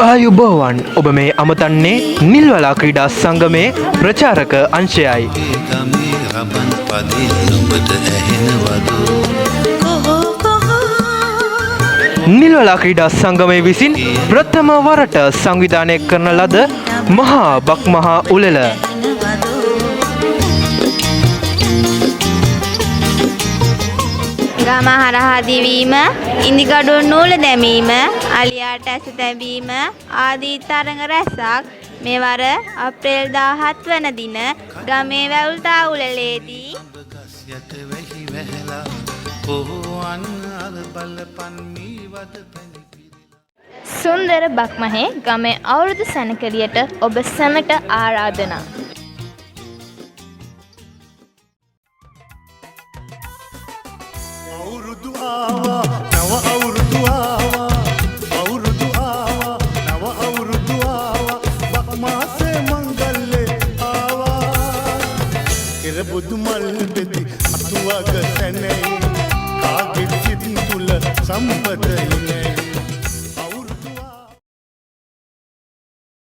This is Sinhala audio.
ආයුබෝවන් ඔබ මේ අමතන්නේ නිල්වලා ක්‍රීඩා සංගමේ ප්‍රචාරක අංශයයි. නිල්වලා ක්‍රීඩා සංගමය විසින් ප්‍රථම වරට සංවිධානය කරන ලද මහා බක් මහා උළෙල ගම හරහා දිවීම, ඉන්දිකඩුව නූල දැමීම, අලියාට ඇස තැබීම ආදී තරඟ රැසක් මෙවර අප්‍රේල් 17 වන දින ගමේ වැවුල්තා උළෙලේදී සුන්දර බක්මහේ ගමේ අවුරුදු සැනකෙළියට ඔබ සැමට ආරාධනා. අවුරුදු ආවා නව අවුරුදු ආවා අවුරුදු ආවා නව අවුරුදු ආවා බක්මාසේ මංගල්ලේ ආවා ඉර බුදු මල් බෙති අතුවග සැනේ කාගේ සිත් තුල සම්පත ඉනේ